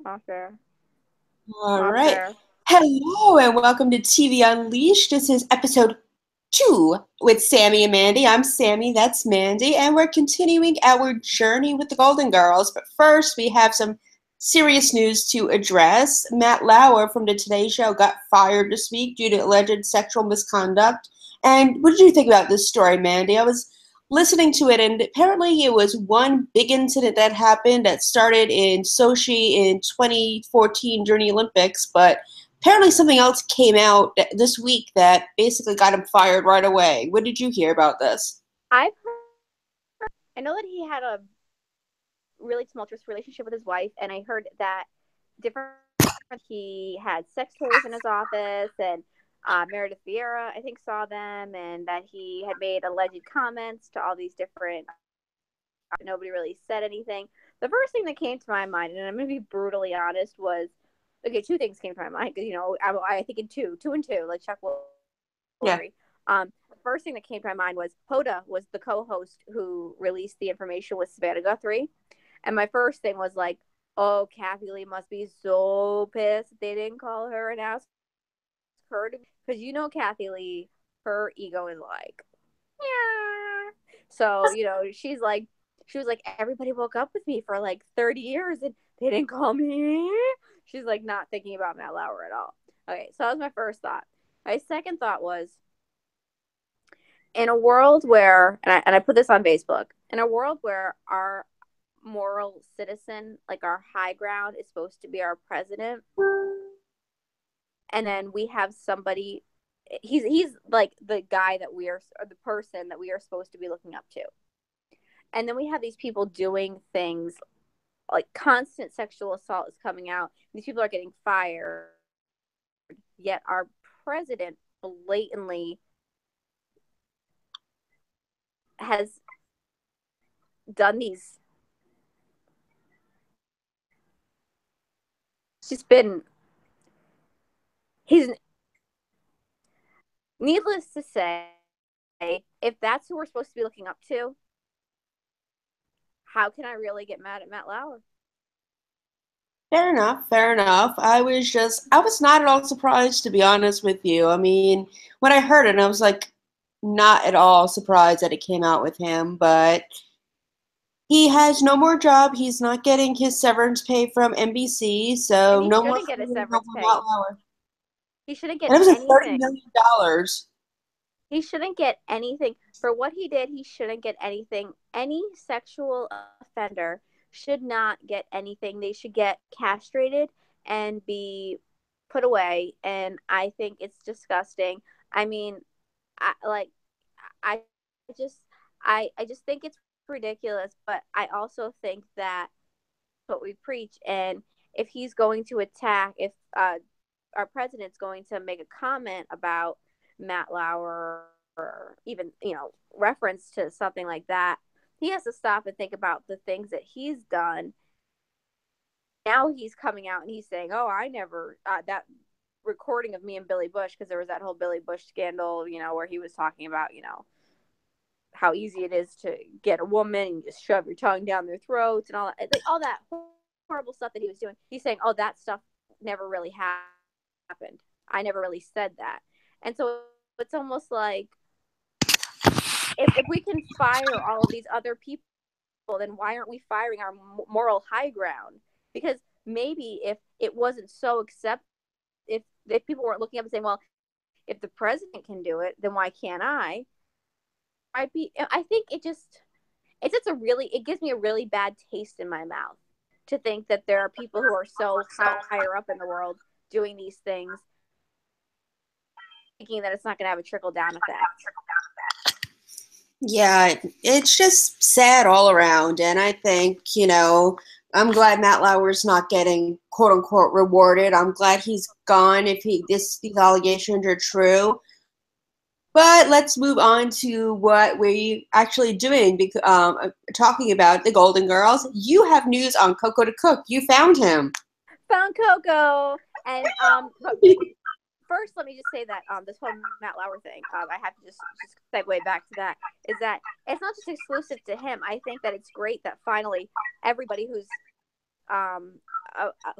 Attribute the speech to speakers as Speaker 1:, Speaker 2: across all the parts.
Speaker 1: Not fair.
Speaker 2: All
Speaker 1: Not
Speaker 2: right.
Speaker 1: fair.
Speaker 2: Hello and welcome to TV Unleashed. This is episode 2 with Sammi and Mandi. I'm Sammi, that's Mandi, and we're continuing our journey with the Golden Girls. But first, we have some serious news to address. Matt Lauer from the Today Show got fired this week due to alleged sexual misconduct. And what did you think about this story, Mandi? I was listening to it, and apparently it was one big incident that happened that started in Sochi in 2014 during the Olympics, but apparently something else came out this week that basically got him fired right away. What did you hear about this?
Speaker 1: I've I know that he had a really tumultuous relationship with his wife, and I heard that different he had sex toys in his office, and Meredith Vieira, I think, saw them, and that he had made alleged comments to all these different. Nobody really said anything. The first thing that came to my mind, and I'm going to be brutally honest, was okay. Two things came to my mind because I think in two and two, like Chuck
Speaker 2: Yeah.
Speaker 1: Woolery. The first thing that came to my mind was Hoda was the co-host who released the information with Savannah Guthrie, and my first thing was like, oh, Kathy Lee must be so pissed that they didn't call her and ask her to, because Kathy Lee, her ego is like, yeah. So she was like, everybody woke up with me for like 30 years and they didn't call me. She's like not thinking about Matt Lauer at all. Okay, so that was my first thought. My second thought was, in a world where, and I put this on Facebook, in a world where our moral citizen, like our high ground, is supposed to be our president, and then we have somebody, he's like the guy that we are, or the person that we are supposed to be looking up to, and then we have these people doing things like constant sexual assault is coming out. These people are getting fired, yet our president blatantly has done these. It's just been, he's, needless to say, if that's who we're supposed to be looking up to, how can I really get mad at Matt Lauer?
Speaker 2: Fair enough, fair enough. I was not at all surprised, to be honest with you. I mean, when I heard it, I was like, not at all surprised that it came out with him, but he has no more job. He's not getting his severance pay from NBC,
Speaker 1: And
Speaker 2: so
Speaker 1: he
Speaker 2: no more
Speaker 1: shouldn't get a
Speaker 2: from no
Speaker 1: severance
Speaker 2: more
Speaker 1: pay.
Speaker 2: Matt Lauer.
Speaker 1: He shouldn't get
Speaker 2: And it was a
Speaker 1: anything.
Speaker 2: $30 million.
Speaker 1: He shouldn't get anything for what he did. He shouldn't get anything. Any sexual offender should not get anything. They should get castrated and be put away. And I think it's disgusting. I mean, I just I just think it's ridiculous. But I also think that what we preach, and if he's going to attack, if our president's going to make a comment about Matt Lauer, or even reference to something like that, he has to stop and think about the things that he's done. Now he's coming out and he's saying, "Oh, I never that recording of me and Billy Bush," because there was that whole Billy Bush scandal, where he was talking about, how easy it is to get a woman and you just shove your tongue down their throats and all that horrible stuff that he was doing. He's saying, "Oh, that stuff never really happened. I never really said that." And so it's almost like, if we can fire all of these other people, then why aren't we firing our moral high ground? Because maybe if it wasn't so if people weren't looking up and saying, "Well, if the president can do it, then why can't I?" I think it gives me a really bad taste in my mouth to think that there are people who are so higher up in the world doing these things, thinking that it's not going to have a trickle down effect.
Speaker 2: Yeah, it's just sad all around. And I think, I'm glad Matt Lauer's not getting quote unquote rewarded. I'm glad he's gone if these allegations are true. But let's move on to what we're actually doing, because talking about the Golden Girls. You have news on Coco the Cook. You found him.
Speaker 1: Found Coco, and but first, let me just say that this whole Matt Lauer thing, I have to just segue back to that. Is that it's not just exclusive to him. I think that it's great that finally everybody who's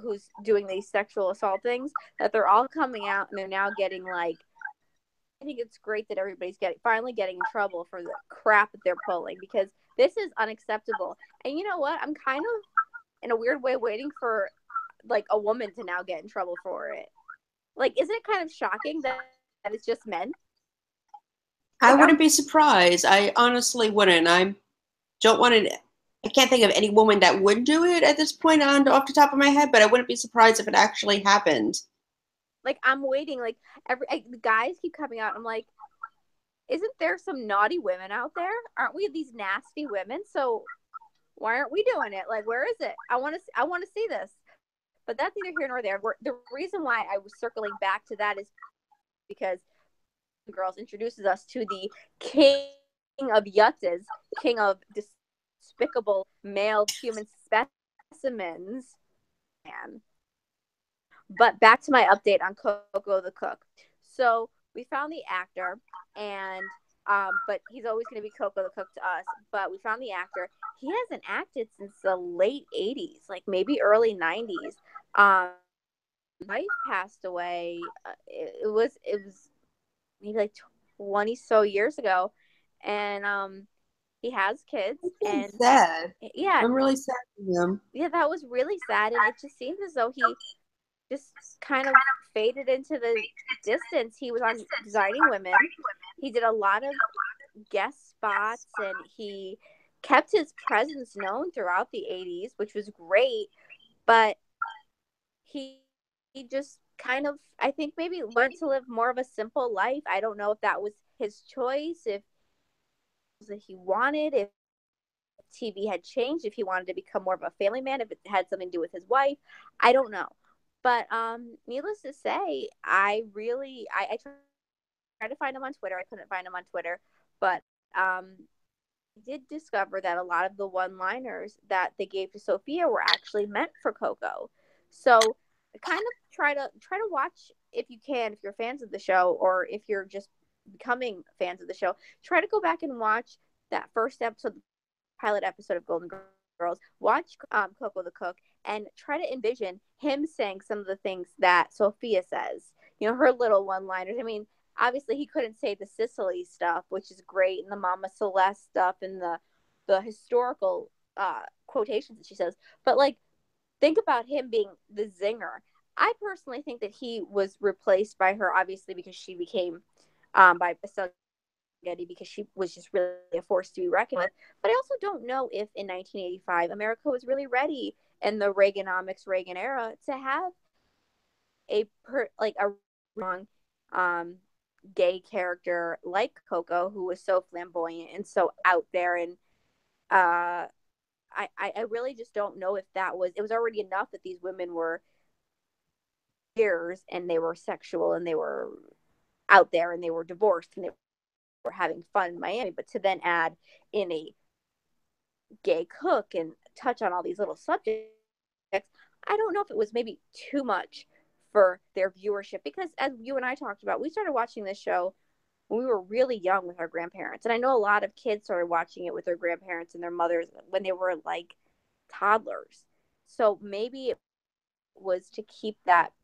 Speaker 1: who's doing these sexual assault things, that they're all coming out and they're now getting like, I think it's great that everybody's finally getting in trouble for the crap that they're pulling, because this is unacceptable. And you know what? I'm kind of in a weird way waiting for like a woman to now get in trouble for it. Like, isn't it kind of shocking that it's just men?
Speaker 2: I
Speaker 1: Like,
Speaker 2: wouldn't be surprised. I honestly wouldn't. I don't want to. I can't think of any woman that would do it at this point on off the top of my head, but I wouldn't be surprised if it actually happened.
Speaker 1: I'm waiting. Like the guys keep coming out. I'm like, isn't there some naughty women out there? Aren't we these nasty women? So why aren't we doing it? Like, where is it? I want to see this. But that's neither here nor there. The reason why I was circling back to that is because Girls introduces us to the king of yutzes, king of despicable male human specimens. Man. But back to my update on Coco the Cook. So we found the actor, and but he's always going to be Coco the Cook to us. But we found the actor. He hasn't acted since the late '80s, like maybe early '90s. Wife passed away. It was maybe like 20 so years ago, and he has kids, and
Speaker 2: It's sad.
Speaker 1: yeah,
Speaker 2: I'm really sad for him.
Speaker 1: yeah, that was really sad, and it just seems as though he just kind of faded into the distance. He was on Designing Women. He did a lot of guest spots, and he kept his presence known throughout the '80s, which was great. But he just kind of, I think, maybe went to live more of a simple life. I don't know if that was his choice, if that he wanted, if TV had changed, if he wanted to become more of a family man, if it had something to do with his wife. I don't know. But needless to say, I tried to find him on Twitter. I couldn't find him on Twitter, but I did discover that a lot of the one-liners that they gave to Sophia were actually meant for Coco. So kind of try to watch, if you can, if you're fans of the show, or if you're just becoming fans of the show, try to go back and watch that first episode, pilot episode of Golden Girls. Watch Coco the Cook and try to envision him saying some of the things that Sophia says. You know, her little one-liners. I mean, obviously he couldn't say the Sicily stuff, which is great, and the Mama Celeste stuff, and the historical quotations that she says. But like, think about him being the zinger. I personally think that he was replaced by her, obviously, because she became by Getty, because she was just really a force to be reckoned with. But I also don't know if in 1985 America was really ready in the Reaganomics Reagan era to have a wrong gay character like Coco, who was so flamboyant and so out there. And I really just don't know if it was already enough that these women were years, and they were sexual, and they were out there, and they were divorced, and they were having fun in Miami. But to then add in a gay cook and touch on all these little subjects, I don't know if it was maybe too much for their viewership, because as you and I talked about, we started watching this show when we were really young with our grandparents. And I know a lot of kids started watching it with their grandparents and their mothers when they were like toddlers. So maybe it was to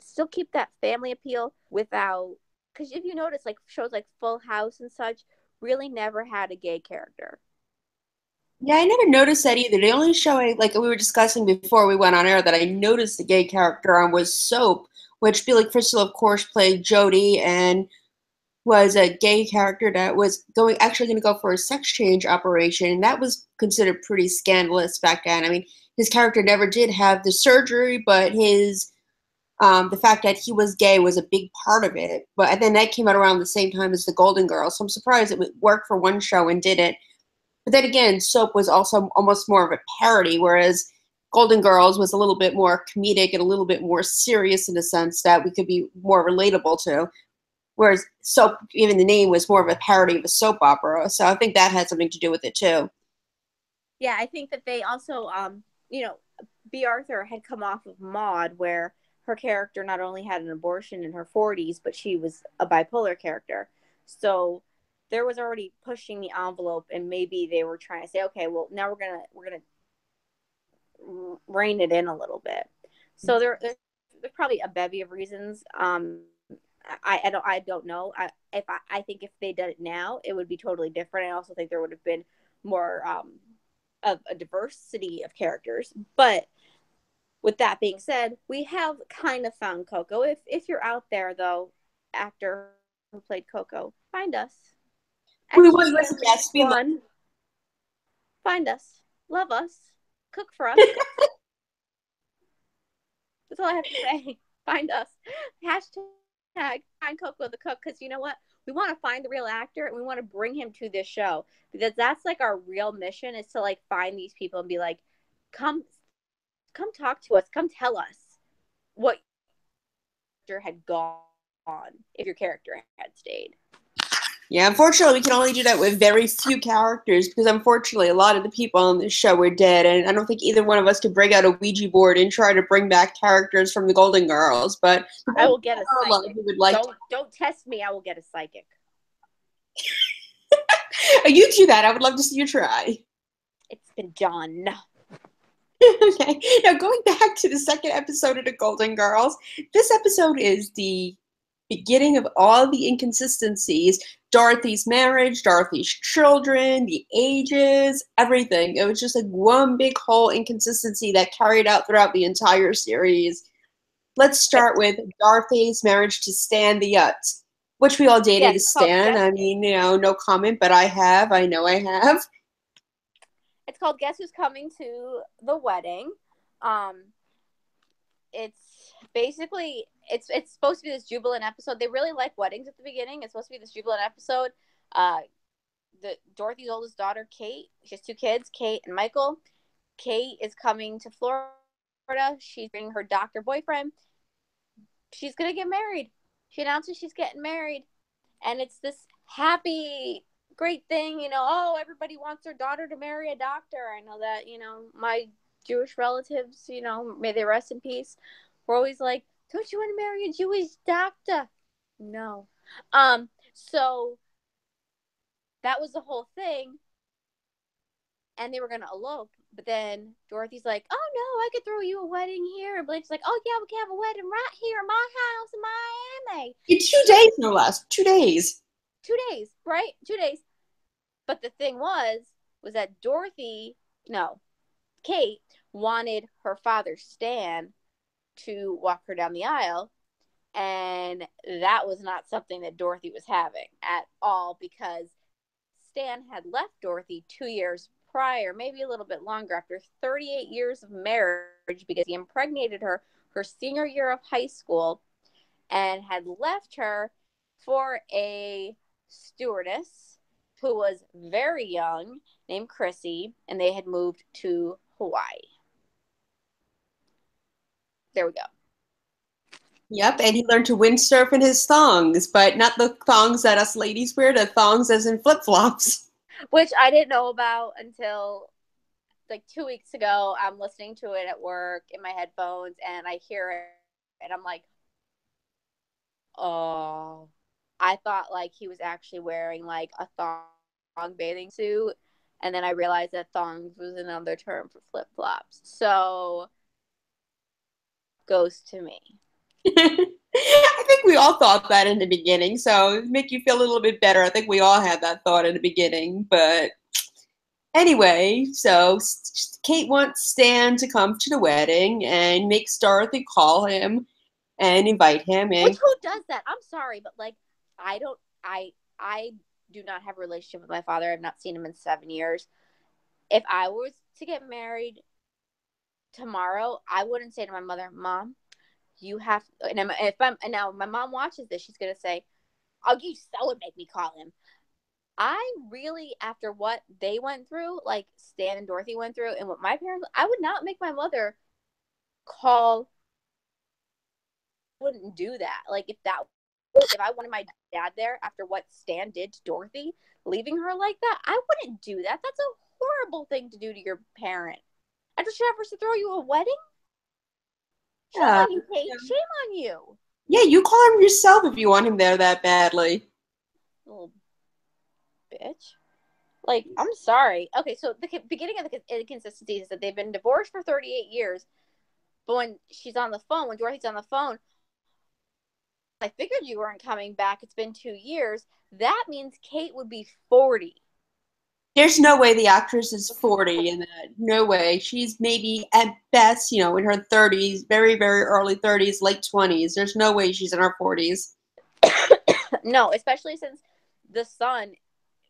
Speaker 1: still keep that family appeal without, because if you notice, like shows like Full House and such really never had a gay character.
Speaker 2: Yeah, I never noticed that either. The only show like we were discussing before we went on air that I noticed the gay character on was Soap, which Billy Crystal, of course, played Jody and was a gay character that was actually going to go for a sex change operation, and that was considered pretty scandalous back then. I mean, his character never did have the surgery, but his the fact that he was gay was a big part of it. But then that came out around the same time as the Golden Girls, so I'm surprised it worked for one show and didn't. But then again, Soap was also almost more of a parody, whereas Golden Girls was a little bit more comedic and a little bit more serious in the sense that we could be more relatable to. Whereas Soap, even the name, was more of a parody of a soap opera. So I think that had something to do with it too.
Speaker 1: Yeah, I think that they also, B. Arthur had come off of Maud, where her character not only had an abortion in her 40s, but she was a bipolar character. So there was already pushing the envelope, and maybe they were trying to say, okay, well, now we're gonna rein it in a little bit. So there's probably a bevy of reasons. I don't know. I think if they did it now, it would be totally different. I also think there would have been more of a diversity of characters. But with that being said, we have kind of found Coco. If you're out there though, actor who played Coco, find us.
Speaker 2: We
Speaker 1: Extra
Speaker 2: want you as a
Speaker 1: Family
Speaker 2: guest. We love.
Speaker 1: One, find us, love us, cook for us. That's all I have to say. Find us. Hashtag find Coco the Cook, because you know what? We want to find the real actor and we want to bring him to this show, because that's like our real mission, is to like find these people and be like, come talk to us. Come tell us what your character had gone if your character had stayed.
Speaker 2: Yeah, unfortunately, we can only do that with very few characters because, unfortunately, a lot of the people on this show are dead, and I don't think either one of us could bring out a Ouija board and try to bring back characters from the Golden Girls. But
Speaker 1: I will get a psychic.
Speaker 2: would like
Speaker 1: don't test me. I will get a psychic.
Speaker 2: you do that. I would love to see you try.
Speaker 1: It's been John.
Speaker 2: Okay, now going back to the second episode of the Golden Girls, this episode is the beginning of all the inconsistencies. Dorothy's marriage, Dorothy's children, the ages, everything. It was just like one big whole inconsistency that carried out throughout the entire series. Let's start with Dorothy's marriage to Stan the Utz, which we all dated as Stan. I mean, no comment, but I have. I know I have.
Speaker 1: It's called Guess Who's Coming to the Wedding. It's basically it's supposed to be this jubilant episode. They really like weddings at the beginning. It's supposed to be this jubilant episode. Dorothy's oldest daughter, Kate, she has two kids, Kate and Michael. Kate is coming to Florida. She's bringing her doctor boyfriend. She's gonna get married. She announces she's getting married, and it's this happy, great thing. Oh, everybody wants their daughter to marry a doctor. I know that. My Jewish relatives, may they rest in peace, we're always like, don't you want to marry a Jewish doctor? No. So that was the whole thing, and they were gonna elope, but then Dorothy's like, oh no, I could throw you a wedding here, and Blake's like, oh yeah, we can have a wedding right here in my house in Miami.
Speaker 2: In 2 days, no less. 2 days.
Speaker 1: 2 days, right? 2 days. But the thing was that Kate wanted her father, Stan, to walk her down the aisle. And that was not something that Dorothy was having at all, because Stan had left Dorothy 2 years prior, maybe a little bit longer, after 38 years of marriage, because he impregnated her senior year of high school and had left her for a stewardess who was very young, named Chrissy, and they had moved to Hawaii. There we go.
Speaker 2: Yep, and he learned to windsurf in his thongs, but not the thongs that us ladies wear, the thongs as in flip-flops.
Speaker 1: Which I didn't know about until like 2 weeks ago. I'm listening to it at work in my headphones, and I hear it, and I'm like, oh, I thought like he was actually wearing like a thong bathing suit, and then I realized that thongs was another term for flip-flops. So, goes to me.
Speaker 2: I think we all thought that in the beginning, so make you feel a little bit better. I think we all had that thought in the beginning, but anyway, so Kate wants Stan to come to the wedding and makes Dorothy call him and invite him in.
Speaker 1: Which, who does that? I'm sorry, but like, I do not have a relationship with my father. I've not seen him in 7 years. If I was to get married tomorrow, I wouldn't say to my mother, Mom, you have, and now my mom watches this, she's gonna say, oh, you so would make me call him. I really, after what they went through, like Stan and Dorothy went through, and what my parents, I would not make my mother call. I wouldn't do that. Like if I wanted my dad there after what Stan did to Dorothy, leaving her like that, I wouldn't do that. That's a horrible thing to do to your parent. After she offers to throw you a wedding? Shame on you, Kate. Shame on you.
Speaker 2: Yeah, you call him yourself if you want him there that badly.
Speaker 1: Little bitch. Like, I'm sorry. Okay, so the beginning of the inconsistencies is that they've been divorced for 38 years. But when she's on the phone, when Dorothy's on the phone, I figured you weren't coming back. It's been 2 years. That means Kate would be 40.
Speaker 2: There's no way the actress is 40 in that. No way. She's maybe at best, in her 30s, very, very early 30s, late 20s. There's no way she's in her 40s.
Speaker 1: No, especially since the son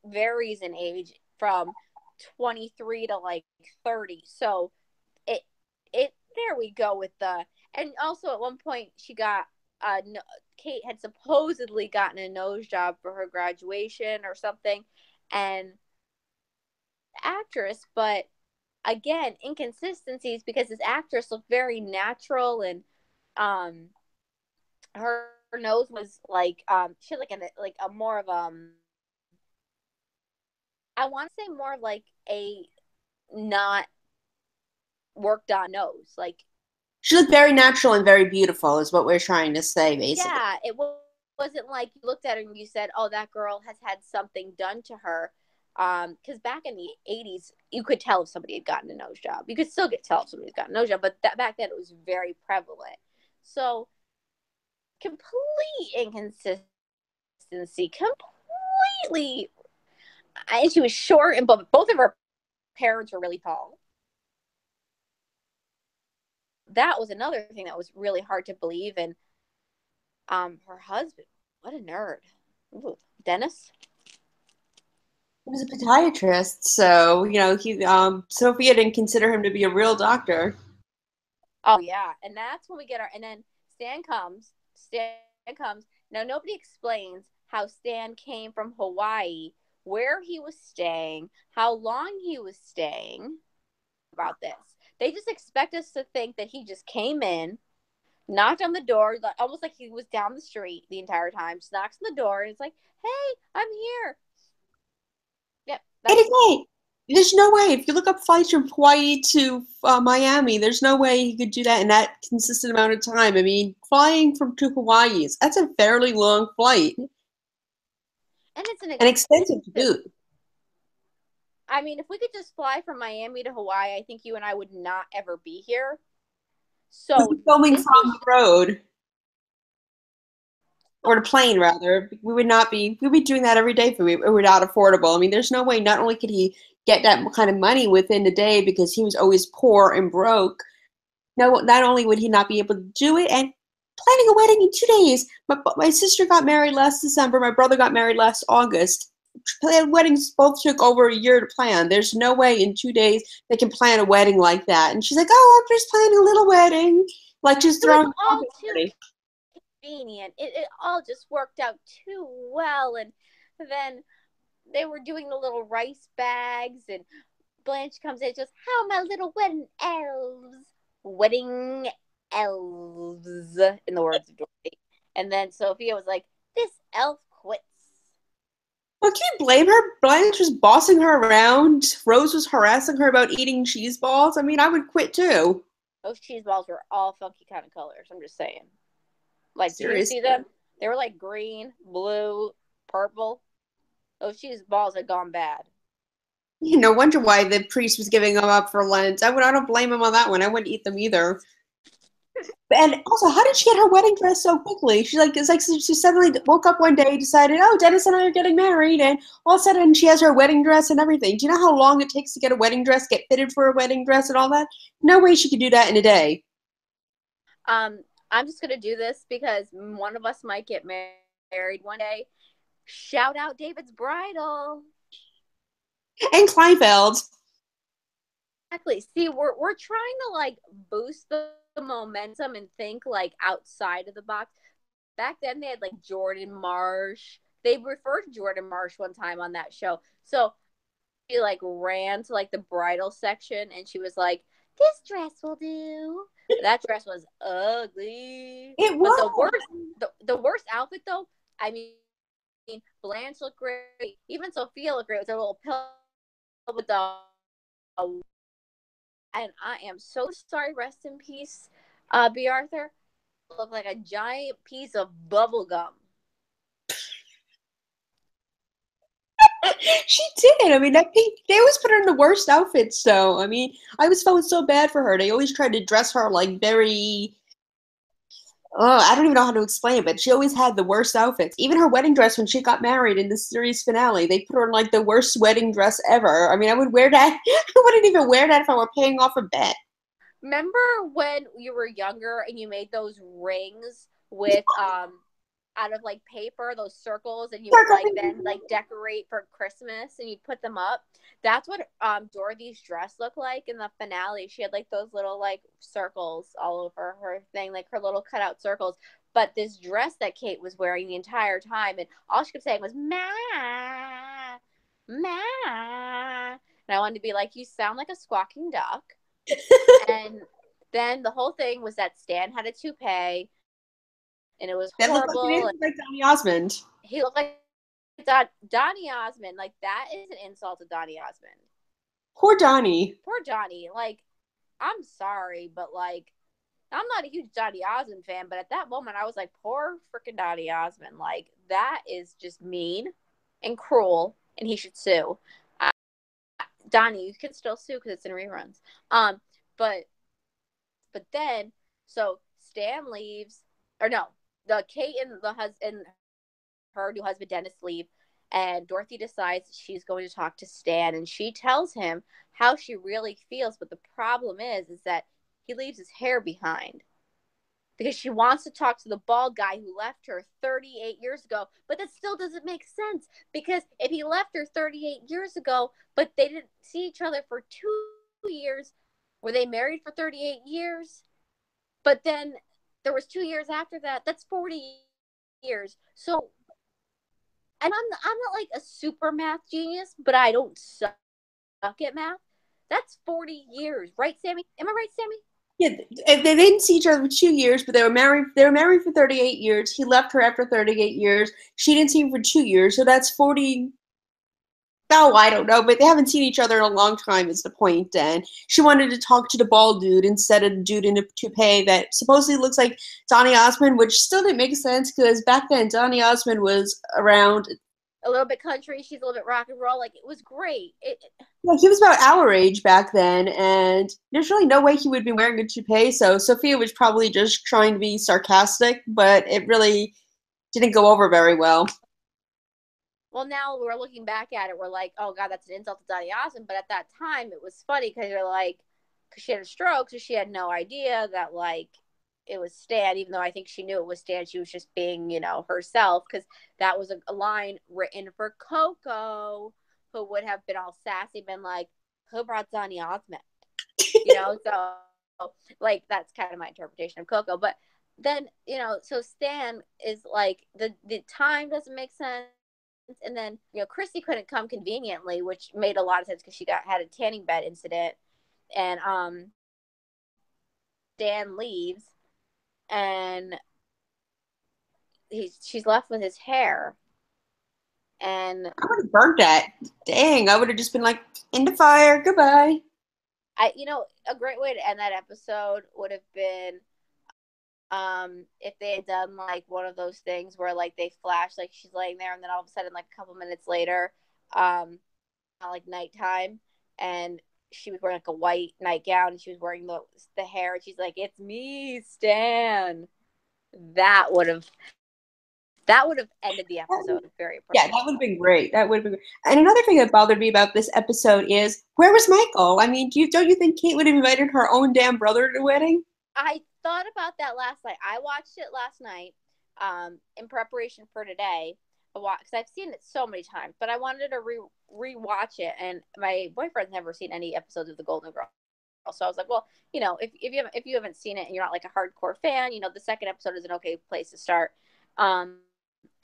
Speaker 1: varies in age from 23 to like 30. So it there we go with the, and also at one point she got Kate had supposedly gotten a nose job for her graduation or something, and actress, but again, inconsistencies because this actress looked very natural, and um her nose was like she had like a more of I want to say more of like a not worked on nose. Like,
Speaker 2: She looked very natural and very beautiful, is what we're trying to say, basically.
Speaker 1: yeah, wasn't like you looked at her and you said, "Oh, that girl has had something done to her." Because back in the 80s, you could tell if somebody had gotten a nose job. You could still tell if somebody's gotten a nose job, but back then it was very prevalent. So complete inconsistency, completely. And she was short, and both of her parents were really tall. That was another thing that was really hard to believe. And her husband, what a nerd. Ooh, Dennis.
Speaker 2: He was a podiatrist, so Sophia didn't consider him to be a real doctor.
Speaker 1: Oh yeah, and that's when we get our. And then Stan comes. Stan comes. Now nobody explains how Stan came from Hawaii, where he was staying, how long he was staying. About this, they just expect us to think that he just came in, knocked on the door, almost like he was down the street the entire time. Just knocks on the door, and it's like, "Hey, I'm here." Yep,
Speaker 2: And
Speaker 1: that's
Speaker 2: again, there's no way. If you look up flights from Hawaii to Miami, there's no way he could do that in that consistent amount of time. I mean, flying from to Hawaii that's a fairly long flight
Speaker 1: and it's an
Speaker 2: and expensive to
Speaker 1: expensive.
Speaker 2: boot.
Speaker 1: I mean, if we could just fly from Miami to Hawaii, I think you and I would not ever be here.
Speaker 2: We'd
Speaker 1: So
Speaker 2: be filming
Speaker 1: this
Speaker 2: from
Speaker 1: is
Speaker 2: the road, or the plane rather. We would not be. We'd be doing that every day if it were not affordable. I mean, there's no way. Not only could he get that kind of money within a day because he was always poor and broke. No, not only would he not be able to do it, and planning a wedding in 2 days. My sister got married last December. My brother got married last August. Weddings both took over a year to plan. There's no way in 2 days they can plan a wedding like that. And she's like, "Oh, I'm just planning a little wedding, like just
Speaker 1: it was
Speaker 2: throwing a
Speaker 1: all too
Speaker 2: party."
Speaker 1: convenient. It all just worked out too well. And then they were doing the little rice bags, and Blanche comes in and just, "How my little wedding elves?" Wedding elves, in the words of Dorothy. And then Sophia was like, "This elf quits."
Speaker 2: Well, can you blame her? Blanche was bossing her around. Rose was harassing her about eating cheese balls. I mean, I would quit too.
Speaker 1: Those cheese balls were all funky kind of colors. I'm just saying. Like, did you see
Speaker 2: Seriously.
Speaker 1: them? They were like green, blue, purple. Those cheese balls had gone bad.
Speaker 2: No wonder why the priest was giving them up for Lent. I don't blame him on that one. I wouldn't eat them either. And also, how did she get her wedding dress so quickly? It's like she suddenly woke up one day, decided, oh, Dennis and I are getting married, and all of a sudden she has her wedding dress and everything. Do you know how long it takes to get a wedding dress, get fitted for a wedding dress, and all that? No way she could do that in a day.
Speaker 1: Um, I'm just gonna do this because one of us might get married one day. Shout out David's bridal.
Speaker 2: And Kleinfeld.
Speaker 1: Exactly. See, we're trying to like boost the momentum and think like outside of the box. Back then they had like Jordan Marsh. They referred to Jordan Marsh one time on that show. So she like ran to like the bridal section and she was like, "This dress will do." That dress was ugly.
Speaker 2: It
Speaker 1: But
Speaker 2: was.
Speaker 1: the worst outfit though, I mean Blanche looked great. Even Sophia looked great with her little pill with the, and I am so sorry, rest in peace, B. Arthur. Looked like a giant piece of bubble gum.
Speaker 2: She did. I mean, that pink, they always put her in the worst outfits, though. I mean, I always felt so bad for her. They always tried to dress her like very, oh, I don't even know how to explain it, but she always had the worst outfits. Even her wedding dress when she got married in the series finale, they put her in like the worst wedding dress ever. I mean, I would wear that. I wouldn't even wear that if I were paying off a bet.
Speaker 1: Remember when you were younger and you made those rings with out of like paper, those circles, and you would like then like decorate for Christmas and you'd put them up? That's what Dorothy's dress looked like in the finale. She had like those little like circles all over her thing, like her little cutout circles. But this dress that Kate was wearing the entire time, and all she kept saying was "Ma, Ma," and I wanted to be like, "You sound like a squawking duck." And then the whole thing was that Stan had a toupee, and it was
Speaker 2: That looked like
Speaker 1: horrible.
Speaker 2: it
Speaker 1: And
Speaker 2: like Donny Osmond.
Speaker 1: he looked like Donny Osmond. Like, that is an insult to Donny Osmond.
Speaker 2: Poor Donny.
Speaker 1: Poor Donny. Like, I'm sorry, but like, I'm not a huge Donny Osmond fan, but at that moment, I was like, poor freaking Donny Osmond. Like, that is just mean and cruel, and he should sue. Donnie, you can still sue because it's in reruns. But then, so Stan leaves, or no, the Kate and the husband, her new husband Dennis leave, and Dorothy decides she's going to talk to Stan, and she tells him how she really feels. But the problem is that he leaves his hair behind because she wants to talk to the bald guy who left her 38 years ago. But that still doesn't make sense, because if he left her 38 years ago, but they didn't see each other for 2 years, were they married for 38 years? But then there was 2 years after that. That's 40 years. So, and I'm not like a super math genius, but I don't suck at math. That's 40 years, right, Sammy? Am I right, Sammy?
Speaker 2: Yeah, they didn't see each other for 2 years, but they were married. They were married for 38 years. He left her after 38 years. She didn't see him for 2 years, so that's 40. No, I don't know, but they haven't seen each other in a long time. Is the point? And she wanted to talk to the bald dude instead of the dude in a toupee that supposedly looks like Donny Osmond, which still didn't make sense because back then Donny Osmond was around.
Speaker 1: A little bit country, she's a little bit rock and roll. Like, it was great.
Speaker 2: Yeah, he was about our age back then, and there's really no way he would be wearing a toupee. So Sophia was probably just trying to be sarcastic, but it really didn't go over very well.
Speaker 1: Well, now we're looking back at it, we're like, oh god, that's an insult to Donny Osmond. But at that time, it was funny because you're like, because she had a stroke, so she had no idea that like it was Stan. Even though I think she knew it was Stan, she was just being, herself, because that was a line written for Coco, who would have been all sassy, been like, who brought Donny Osmond? So like that's kind of my interpretation of Coco. But then, so Stan is like, the time doesn't make sense. And then, Chrissy couldn't come conveniently, which made a lot of sense because she had a tanning bed incident. And Dan leaves, and she's left with his hair. And
Speaker 2: I would have burnt that. Dang, I would have just been like, in the fire, goodbye.
Speaker 1: a great way to end that episode would have been if they had done like one of those things where like they flash, like she's laying there, and then all of a sudden, like a couple minutes later, like nighttime, and she was wearing like a white nightgown, and she was wearing the hair, and she's like, "It's me, Stan." That would have ended the episode very
Speaker 2: Yeah,
Speaker 1: appropriately.
Speaker 2: that would have been great. That would have been great. And another thing that bothered me about this episode is, where was Michael? I mean, don't you think Kate would have invited her own damn brother to the wedding?
Speaker 1: I thought about that last night. I watched it last night, in preparation for today, because I've seen it so many times, but I wanted to rewatch it, and my boyfriend's never seen any episodes of The Golden Girls, so I was like, well, if you haven't seen it and you're not like a hardcore fan, the second episode is an okay place to start.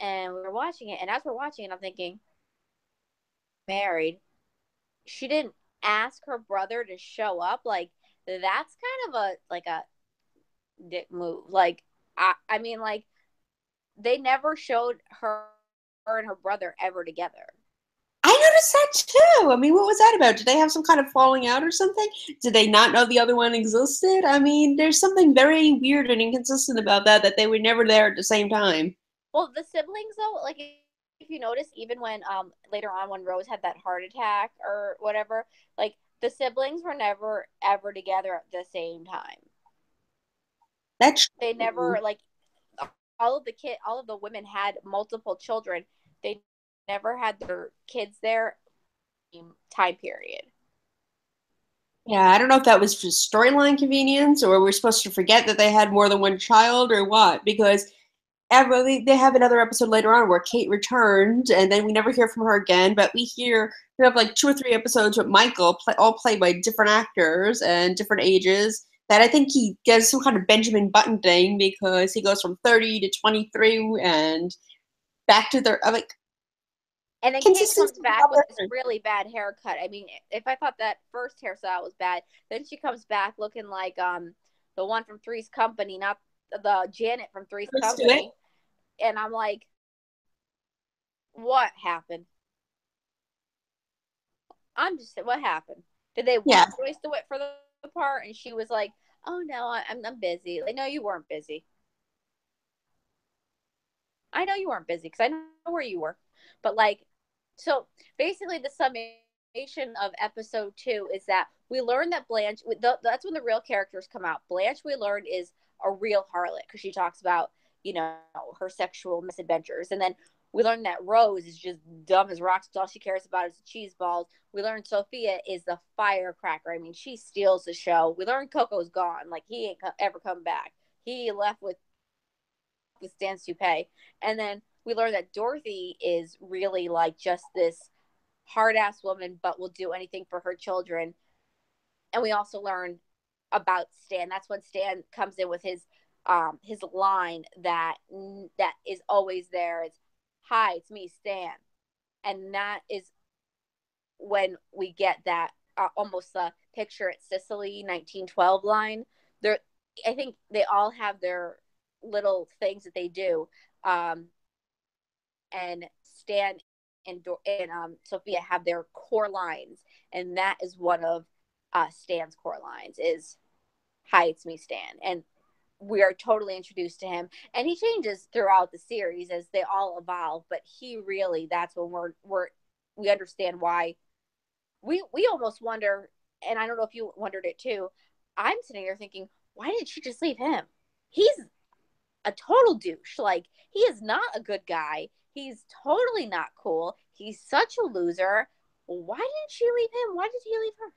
Speaker 1: And we were watching it, and as we're watching it, I'm thinking, married, she didn't ask her brother to show up. Like, that's kind of a dick move. Like, I mean, like, they never showed her and her brother ever together.
Speaker 2: I noticed that too. I mean, what was that about? Did they have some kind of falling out or something? Did they not know the other one existed? I mean, there's something very weird and inconsistent about that they were never there at the same time.
Speaker 1: Well, the siblings though, like, if you notice, even when later on when Rose had that heart attack or whatever, like the siblings were never ever together at the same time.
Speaker 2: That's
Speaker 1: They
Speaker 2: true.
Speaker 1: never like all of the women had multiple children. They never had their kids there time period.
Speaker 2: Yeah, I don't know if that was just storyline convenience or we're supposed to forget that they had more than one child or what, because they have another episode later on where Kate returned and then we never hear from her again, but we have like 2 or 3 episodes with Michael, all played by different actors and different ages. That I think he does some kind of Benjamin Button thing because he goes from 30 to 23 and back to their like
Speaker 1: And then Kate
Speaker 2: consistency
Speaker 1: comes
Speaker 2: is
Speaker 1: back
Speaker 2: not
Speaker 1: with this
Speaker 2: there.
Speaker 1: really bad haircut. I mean, if I thought that first hairstyle was bad, then she comes back looking like the one from Three's Company, not the Janet from Three's
Speaker 2: Let's do it.
Speaker 1: Company. And I'm like, what happened? I'm just what happened? Did they
Speaker 2: Yeah,
Speaker 1: want Joyce DeWitt for the part? And she was like, oh no, I'm busy. Like, no, you weren't busy. I know you weren't busy because I know where you were. But like, so basically, the summation of episode 2 is that we learned that Blanche. That's when the real characters come out. Blanche, we learned, is a real harlot because she talks about her sexual misadventures, and then we learned that Rose is just dumb as rocks. All she cares about is cheese balls. We learned Sophia is the firecracker. I mean, she steals the show. We learned Coco's gone. Like he ain't ever come back. He left with Stan's toupee. And then we learn that Dorothy is really like just this hard ass woman, but will do anything for her children. And we also learn about Stan. That's when Stan comes in with his line that is always there. It's hi, it's me, Stan. And that is when we get that almost the picture at Sicily 1912 line. There, I think they all have their little things that they do. Um, and Stan and Sophia have their core lines, and that is one of Stan's core lines is "Hi, it's me, Stan," and we are totally introduced to him, and he changes throughout the series as they all evolve. But he really, that's when we understand why we almost wonder, and I don't know if you wondered it too. I'm sitting here thinking, why did she just leave him? He's a total douche. Like, he is not a good guy. He's totally not cool. He's such a loser. Why didn't she leave him? Why did he leave her?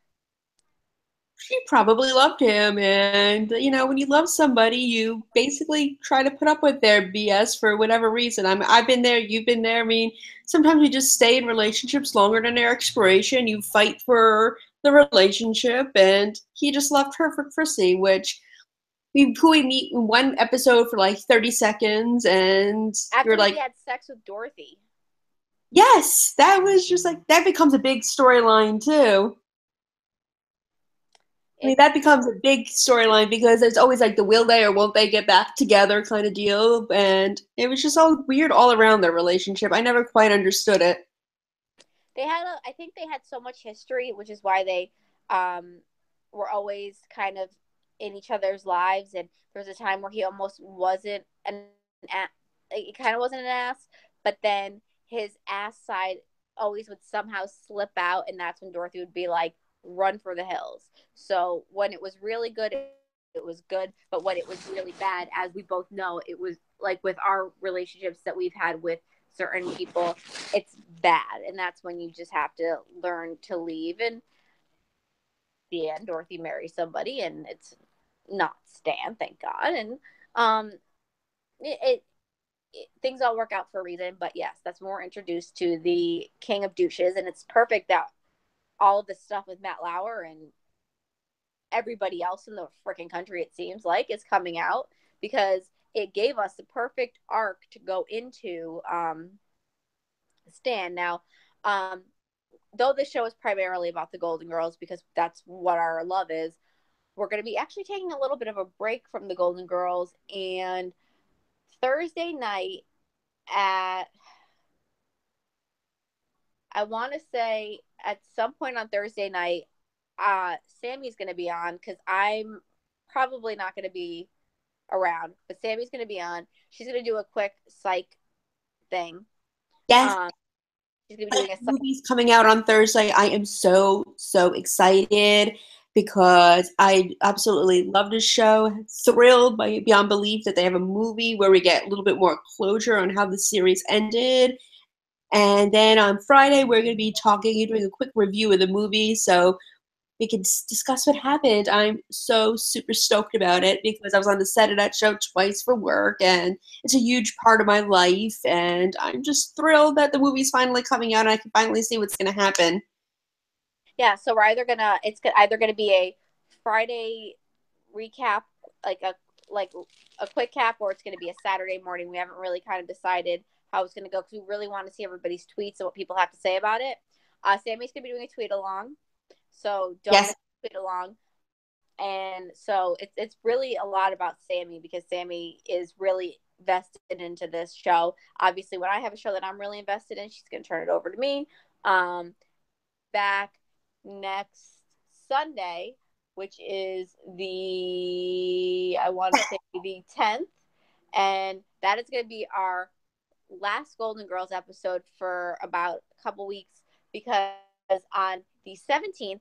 Speaker 2: she probably loved him, and when you love somebody, you basically try to put up with their BS for whatever reason. I've been there, you've been there. I mean, sometimes you just stay in relationships longer than their expiration. You fight for the relationship, and he just left her for Chrissy, which we meet in one episode for like 30 seconds, and you're
Speaker 1: After he
Speaker 2: like,
Speaker 1: had sex with Dorothy.
Speaker 2: yes, that was just like that becomes a big storyline too. I mean,
Speaker 1: It's
Speaker 2: that becomes a big storyline because there's always like the will they or won't they get back together kind of deal. And it was just all weird all around their relationship. I never quite understood it.
Speaker 1: I think they had so much history, which is why they um were always kind of in each other's lives. And there was a time where he almost wasn't an ass. He kind of wasn't an ass, but then his ass side always would somehow slip out, and that's when Dorothy would be like, "Run for the hills." So when it was really good, it was good, but when it was really bad, as we both know, it was like with our relationships that we've had with certain people, it's bad, and that's when you just have to learn to leave. And the end, Dorothy marries somebody, and it's not Stan, thank God. And um, things all work out for a reason. But yes, that's more introduced to the king of douches, and it's perfect that all of this stuff with Matt Lauer and everybody else in the freaking country, it seems like, is coming out because it gave us the perfect arc to go into Stan. Now, though this show is primarily about the Golden Girls because that's what our love is, we're going to be actually taking a little bit of a break from the Golden Girls. And Thursday night at, I want to say at some point on Thursday night, Sammy's going to be on because I'm probably not going to be around, but Sammy's going to be on. She's going to do a quick psych thing.
Speaker 2: Yes,
Speaker 1: Um, she's gonna be doing a
Speaker 2: movie's coming out on Thursday. I am so, so excited because I absolutely love this show. Thrilled beyond belief that they have a movie where we get a little bit more closure on how the series ended. And then on Friday, we're going to be doing a quick review of the movie. So we can discuss what happened. I'm so super stoked about it because I was on the set of that show twice for work, and it's a huge part of my life. And I'm just thrilled that the movie's finally coming out and I can finally see what's going to happen.
Speaker 1: Yeah, so it's either gonna be a Friday recap, like a quick cap, or it's gonna be a Saturday morning. We haven't really kind of decided how it's gonna go because we really want to see everybody's tweets and what people have to say about it. Sammy's gonna be doing a tweet along, so don't
Speaker 2: Yes.
Speaker 1: miss the tweet along. And so it's really a lot about Sammi because Sammi is really vested into this show. Obviously, when I have a show that I'm really invested in, she's gonna turn it over to me. Back next Sunday, which is I want to say the 10th, and that is going to be our last Golden Girls episode for about a couple weeks because on the 17th,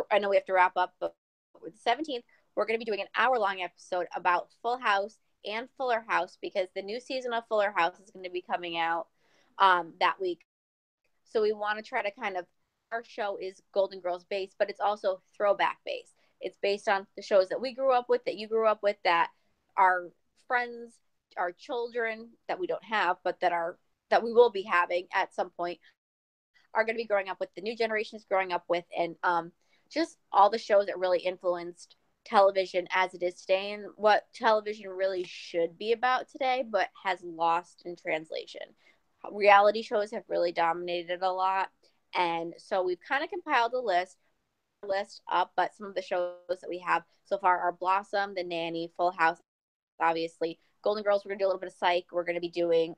Speaker 1: I know we have to wrap up, but with the 17th, we're going to be doing an hour-long episode about Full House and Fuller House because the new season of Fuller House is going to be coming out that week. So we want to try to kind of, our show is Golden Girls based, but it's also throwback based. It's based on the shows that we grew up with, that you grew up with, that our friends, our children that we don't have, but that we will be having at some point are going to be growing up with, the new generations growing up with, and just all the shows that really influenced television as it is today and what television really should be about today, but has lost in translation. Reality shows have really dominated a lot. And so we've kind of compiled a list up, but some of the shows that we have so far are Blossom, The Nanny, Full House, obviously. Golden Girls, we're going to do a little bit of Psych. We're going to be doing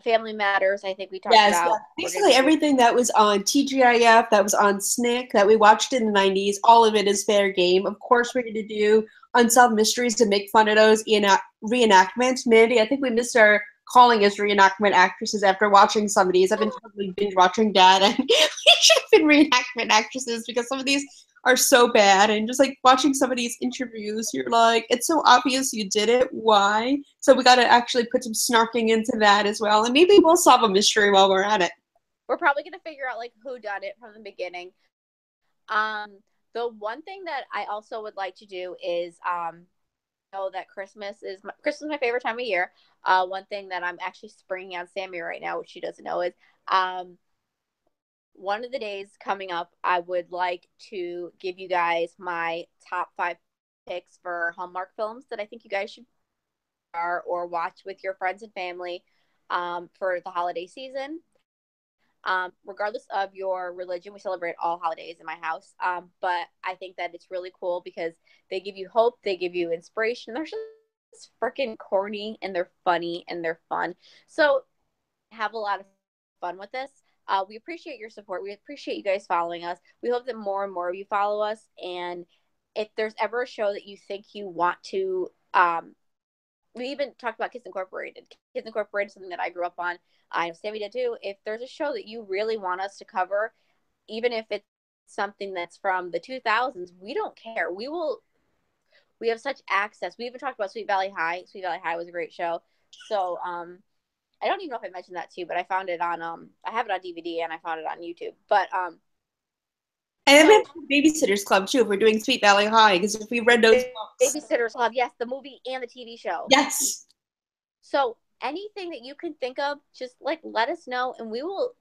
Speaker 1: Family Matters, I think we talked
Speaker 2: Yes,
Speaker 1: about.
Speaker 2: basically everything that was on TGIF, that was on SNCC, that we watched in the 90s, all of it is fair game. Of course, we're going to do Unsolved Mysteries to make fun of those reenactments. Mandy, I think we missed our calling as reenactment actresses after watching some of these. I've been totally binge watching that, and we should have been reenactment actresses because some of these are so bad. And just like watching some of these interviews, you're like, it's so obvious you did it. Why? So we got to actually put some snarking into that as well. And maybe we'll solve a mystery while we're at it.
Speaker 1: We're probably going to figure out like who done it from the beginning. The one thing that I also would like to do is know that Christmas is my favorite time of year. One thing that I'm actually springing on Sammi right now, which she doesn't know, is one of the days coming up, I would like to give you guys my top 5 picks for Hallmark films that I think you guys should or watch with your friends and family for the holiday season. Regardless of your religion, we celebrate all holidays in my house. But I think that it's really cool because they give you hope, they give you inspiration. They're just freaking corny and they're funny and they're fun. So have a lot of fun with this. We appreciate your support. We appreciate you guys following us. We hope that more and more of you follow us. And if there's ever a show that you think you want to, we even talked about Kids Incorporated. Kids Incorporated is something that I grew up on. I know Sammi did too. If there's a show that you really want us to cover, even if it's something that's from the 2000s, we don't care. We have such access. We even talked about Sweet Valley High. Sweet Valley High was a great show. So, I don't even know if I mentioned that too, but I found it on I have it on DVD and I found it on YouTube. But
Speaker 2: And I mentioned Babysitter's Club too if we're doing Sweet Valley High, because if we read those books.
Speaker 1: Babysitter's Club, yes, the movie and the TV show.
Speaker 2: Yes.
Speaker 1: So anything that you can think of, just like let us know and we will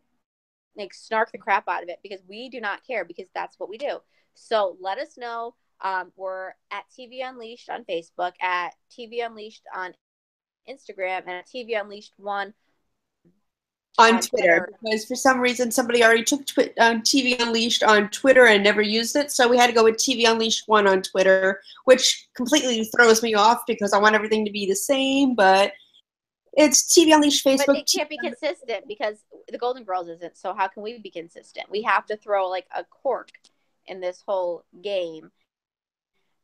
Speaker 1: like snark the crap out of it because we do not care because that's what we do. So let us know. We're at TV Unleashed on Facebook, at TV Unleashed on Instagram, and at TV Unleashed 1
Speaker 2: on Twitter, because for some reason somebody already took TV Unleashed on Twitter and never used it, so we had to go with TV Unleashed 1 on Twitter, which completely throws me off because I want everything to be the same, but it's TV Unleashed Facebook.
Speaker 1: But it can't be consistent because the Golden Girls isn't, so how can we be consistent? We have to throw like a cork in this whole game.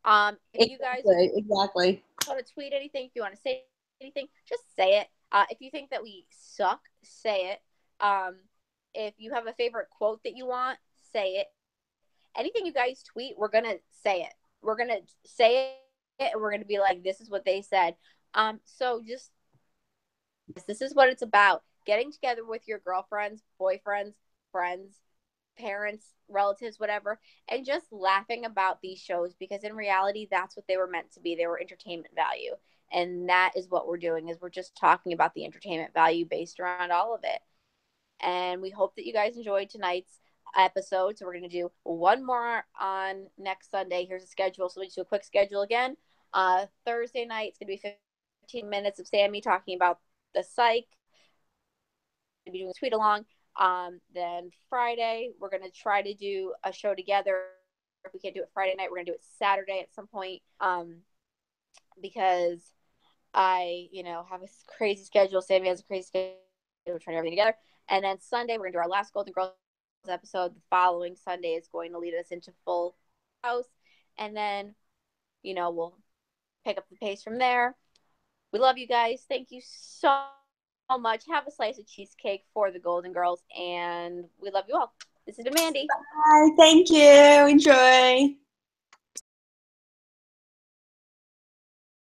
Speaker 1: If you guys
Speaker 2: exactly
Speaker 1: want to tweet anything, if you want to say anything, just say it. If you think that we suck, say it. If you have a favorite quote that you want, say it. Anything you guys tweet, we're gonna say it. We're gonna say it, and we're gonna be like, "This is what they said." So just this is what it's about: getting together with your girlfriends, boyfriends, friends, parents, relatives, whatever, and just laughing about these shows, because in reality, that's what they were meant to be. They were entertainment value, and that is what we're doing. Is we're just talking about the entertainment value based around all of it. And we hope that you guys enjoyed tonight's episode. So we're going to do one more on next Sunday. Here's a schedule. So we just do a quick schedule again. Thursday night, it's going to be 15 minutes of Sammy talking about the psych. We're going to be doing a tweet along. Then Friday, we're going to try to do a show together. If we can't do it Friday night, we're going to do it Saturday at some point. Because I, have a crazy schedule. Sammy has a crazy schedule. We're trying everything together. And then Sunday, we're going to do our last Golden Girls episode. The following Sunday is going to lead us into Full House. And then, we'll pick up the pace from there. We love you guys. Thank you so much. Have a slice of cheesecake for the Golden Girls. And we love you all. This has been Mandy.
Speaker 2: Bye. Thank you. Enjoy.